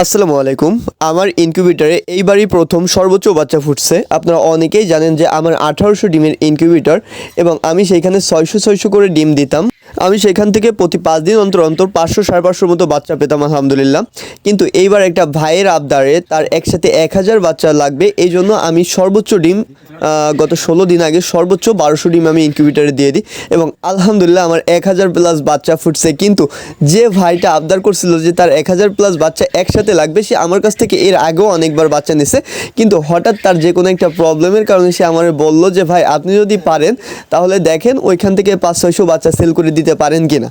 আসসালামু আলাইকুম। আমার ইনকিউবেটরে এইবারই প্রথম সর্বোচ্চ বাচ্চা ফুটছে। আপনারা অনেকেই জানেন যে আমার 1800 ডিমের ইনকিউবেটর এবং আমি সেইখানে 600 করে ডিম দিতাম। আমি সেখান থেকে প্রতি 5 দিন অন্তর অন্তর 500 550 মতো বাচ্চা পেতাম আলহামদুলিল্লাহ। কিন্তু এইবার একটা ভাইয়ের আবদারে তার একসাথে 1000 বাচ্চা লাগবে, এই জন্য আমি সর্বোচ্চ ডিম গত 16 দিন আগে সর্বোচ্চ 1200 ডিম আমি ইনকিউবেটরে দিয়ে দিই এবং আলহামদুলিল্লাহ আমার 1000 প্লাস বাচ্চা ফুটছে। কিন্তু যে ভাইটা আবদার করছিল যে তার 1000 প্লাস বাচ্চা একসাথে লাগবে, সে আমার কাছ থেকে এর আগেও অনেকবার বাচ্চা নিছে, কিন্তু হঠাৎ তার যে কোনো একটা প্রবলেমের কারণে সে আমার বলল যে ভাই আপনি যদি পারেন তাহলে দেখেন ওইখান থেকে 500-600 বাচ্চা সেল করে দিতে পারেন কিনা।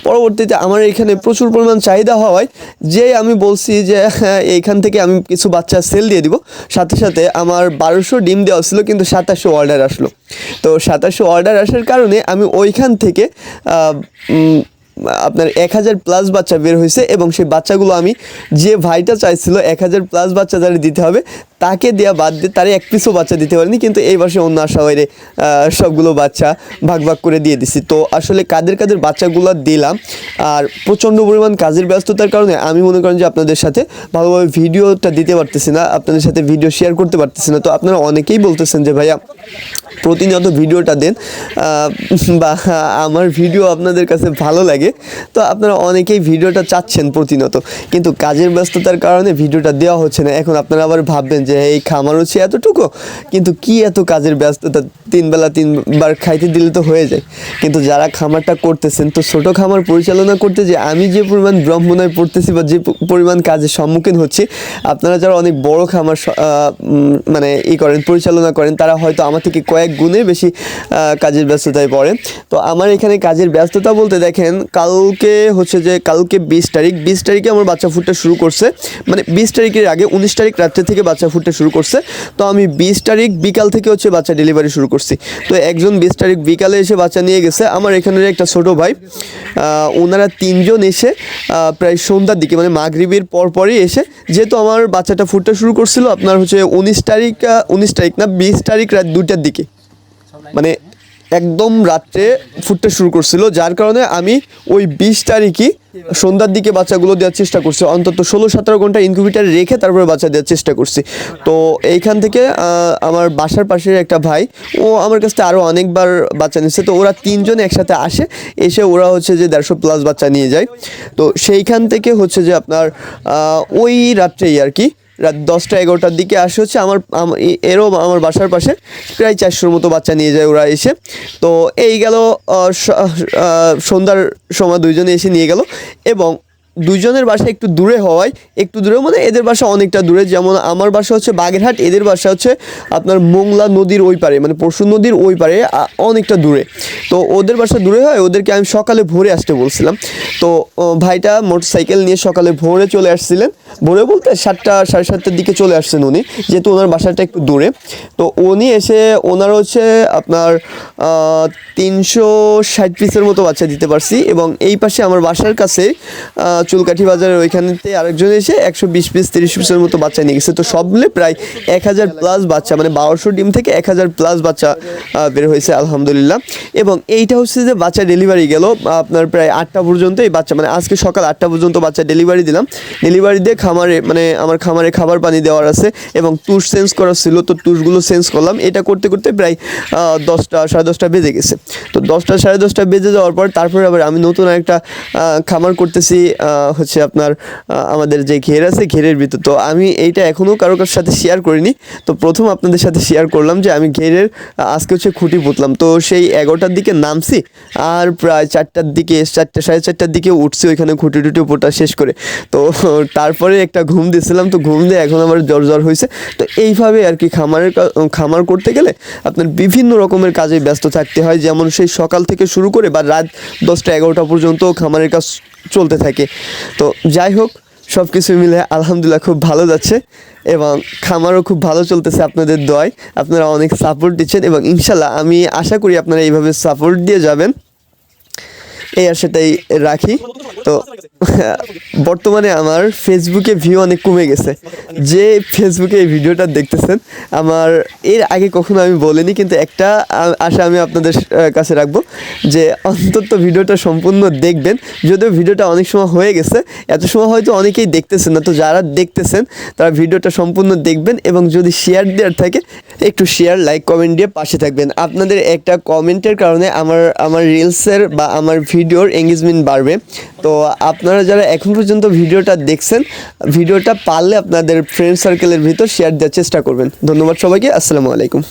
পরবর্তীতে আমার এখানে প্রচুর পরিমাণ চাহিদা হওয়ায় যে আমি বলছি যে এইখান থেকে আমি কিছু বাচ্চা সেল দিয়ে দিব, সাথে সাথে আমার 1200 ডিম দেওয়া ছিল কিন্তু 2700 অর্ডার আসলো। তো 2700 অর্ডার আসার কারণে আমি ওইখান থেকে আপনার 1000 প্লাস বাচ্চা বের হয়েছে এবং সেই বাচ্চাগুলো আমি যে ভাইটা চাইছিল 1000 প্লাস বাচ্চা যারা দিতে হবে তাকে দেওয়া বাদ দিয়ে তারে এক পিসও বাচ্চা দিতে পারিনি, কিন্তু এই বছর অন্য আশা বাইরে সবগুলো বাচ্চা ভাগ ভাগ করে দিয়ে দিছি। তো আসলে কাদের বাচ্চাগুলো দিলাম আর প্রচণ্ড পরিমাণ কাজের ব্যস্ততার কারণে আমি মনে করেন যে আপনাদের সাথে ভালোভাবে ভিডিওটা দিতে পারতেছি না, আপনাদের সাথে ভিডিও শেয়ার করতে পারতেছি না। তো আপনারা অনেকেই বলতেছেন যে ভাইয়া প্রতিনিয়ত ভিডিওটা দেন বা আমার ভিডিও আপনাদের কাছে ভালো লাগে, তো আপনারা অনেকেই ভিডিওটা চাচ্ছেন প্রতিনিয়ত, কিন্তু কাজের ব্যস্ততার কারণে ভিডিওটা দেওয়া হচ্ছে না। এখন আপনারা আবার ভাববেন যে এই খামার হচ্ছে এতটুকু, কিন্তু কি এত কাজের ব্যস্ততা, 3 বেলা 3 বার খাইতে দিলে তো হয়ে যায়। কিন্তু যারা খামারটা করতেছেন, তো ছোটো খামার পরিচালনা করতে যে আমি যে পরিমাণ ব্রহ্মনায় পড়তেছি বা যে পরিমাণ কাজের সম্মুখীন হচ্ছি, আপনারা যারা অনেক বড় খামার মানে করেন, পরিচালনা করেন, তারা হয়তো আমার থেকে কয়েক গুণে বেশি কাজের ব্যস্ততায় পড়ে। তো আমার এখানে কাজের ব্যস্ততা বলতে দেখেন, কালকে 20 তারিখে আমার বাচ্চা ফুটতে শুরু করছে, মানে 20 তারিখের আগে 19 তারিখ রাত্রে থেকে বাচ্চা ফুটতে শুরু করছে। তো আমি 20 তারিখ বিকাল থেকে বাচ্চা ডেলিভারি শুরু করছি। তো একজন 20 তারিখ বিকালে এসে বাচ্চা নিয়ে গেছে। আমার এখানের একটা ছোট ভাই, ওনারা 3 জন এসে প্রায় সন্ধ্যার দিকে মানে মাগরিবের পরপরই এসে, যেহেতু আমার বাচ্চাটা ফুটতে শুরু করছিল আপনার 19 তারিখ না 20 তারিখ রাত 2টার দিকে, মানে একদম রাত্রে ফুটতে শুরু করছিল, যার কারণে আমি ওই 20 তারিখই সন্ধ্যার দিকে বাচ্চাগুলো দেওয়ার চেষ্টা করছি, অন্তত 16-17 ঘন্টা ইনকিউবেটারে রেখে তারপরে বাচ্চা দেওয়ার চেষ্টা করছি। তো এইখান থেকে আমার বাসার পাশের একটা ভাই, ও আমার কাছ থেকে আরও অনেকবার বাচ্চা নিচ্ছে। তো ওরা 3 জন একসাথে এসে ওরা যে 150 প্লাস বাচ্চা নিয়ে যায়। তো সেইখান থেকে যে আপনার ওই রাত্রেই আর কি রাত 10টা-11টার দিকে আসে আমার বাসার পাশে প্রায় 400 মতো বাচ্চা নিয়ে যায় ওরা এসে। তো এই গেল সন্ধ্যার সময় 2 জনে এসে নিয়ে গেল এবং 2 জনের বাসা একটু দূরে হওয়ায়, একটু দূরে মানে এদের বাসা অনেকটা দূরে, যেমন আমার বাসা বাগেরহাট, এদের বাসা আপনার মোংলা নদীর ওই পারে, মানে পরশু নদীর ওই পারে, অনেকটা দূরে। তো ওদের বাসা দূরে হয়, ওদেরকে আমি সকালে ভোরে আসতে বলছিলাম। তো ভাইটা মোটরসাইকেল নিয়ে সকালে ভোরে চলে আসছিলেন, ভোরে বলতে 7টা 7:30টার দিকে চলে আসছেন উনি, যেহেতু ওনার বাসাটা একটু দূরে। তো উনি এসে ওনার আপনার 360 পিসের মতো বাচ্চা দিতে পারছি এবং এই পাশে আমার বাসার কাছে চুলকাঠি বাজারের ওইখানেতে আরেকজন এসে 120 পিস 30 পিসের মতো বাচ্চা নিয়ে গেছে। তো সব মিলে প্রায় 1000 প্লাস বাচ্চা, মানে 1200 ডিম থেকে 1000 প্লাস বাচ্চা বের হয়েছে আলহামদুলিল্লাহ। এবং এইটা যে বাচ্চা ডেলিভারি গেল আপনার প্রায় 8টা পর্যন্ত, এই বাচ্চা মানে আজকে সকাল 8টা পর্যন্ত বাচ্চা ডেলিভারি দিলাম। ডেলিভারি দিয়ে আমার খামারে খাবার পানি দেওয়ার আছে এবং তুষ চেঞ্জ করা ছিল, তো তুষগুলো চেঞ্জ করলাম। এটা করতে করতে প্রায় 10টা 10:30 বেজে গেছে। তো 10টা 10:30 বেজে যাওয়ার পর তারপরে আবার আমি নতুন একটা খামার করতেছি আপনার আমাদের যে ঘের আছে, ঘেরের ভিতর। তো আমি এইটা এখনও কারোর সাথে শেয়ার করিনি, তো প্রথম আপনাদের সাথে শেয়ার করলাম যে আমি ঘেরের আজকে খুঁটি পুঁতলাম। তো সেই 11টার দিকে নামছি আর প্রায় 4টার দিকে 4টা 4:30টার দিকে উঠছি ওইখানে খুঁটি টুটি পোটা শেষ করে। তো তারপরে একটা ঘুম দিয়েছিলাম, তো ঘুম দিয়ে এখন আমার জ্বর হয়েছে। তো এইভাবে আর কি খামার করতে গেলে আপনার বিভিন্ন রকমের কাজে ব্যস্ত থাকতে হয়, যেমন সেই সকাল থেকে শুরু করে বা রাত 10টা-11টা পর্যন্ত খামারের কাজ চলতে থাকে। তো যাই হোক, সব কিছু মিলে আলহামদুলিল্লাহ খুব ভালো যাচ্ছে এবং খামারও খুব ভালো চলতেছে আপনাদের দোয়ায়। আপনারা অনেক সাপোর্ট দিচ্ছেন এবং ইনশাল্লাহ আমি আশা করি আপনারা এইভাবে সাপোর্ট দিয়ে যাবেন। এই আশাটাই রাখি। তো বর্তমানে আমার ফেসবুকে ভিউ অনেক কমে গেছে। যে ফেসবুকে এই ভিডিওটা দেখতেছেন, আমার এর আগে কখনো আমি বলিনি, কিন্তু একটা আশা আমি আপনাদের কাছে রাখবো যে অন্তত ভিডিওটা সম্পূর্ণ দেখবেন। যদিও ভিডিওটা অনেক সময় হয়ে গেছে, এত সময় হয়তো অনেকেই দেখতেছেন না, তো যারা দেখতেছেন তারা ভিডিওটা সম্পূর্ণ দেখবেন এবং যদি শেয়ার দেওয়ার থাকে একটু শেয়ার, লাইক, কমেন্ট দিয়ে পাশে থাকবেন। আপনাদের একটা কমেন্টের কারণে আমার রিলসের বা আমার ভিডিওর এঙ্গেজমেন্ট বাড়বে। তো আপনারা যারা এখন পর্যন্ত ভিডিওটা দেখছেন, ভিডিওটা পারলে আপনাদের ফ্রেন্ড সার্কেলের ভিতর শেয়ার দেওয়ার চেষ্টা করবেন। ধন্যবাদ সবাইকে। আসসালামু আলাইকুম।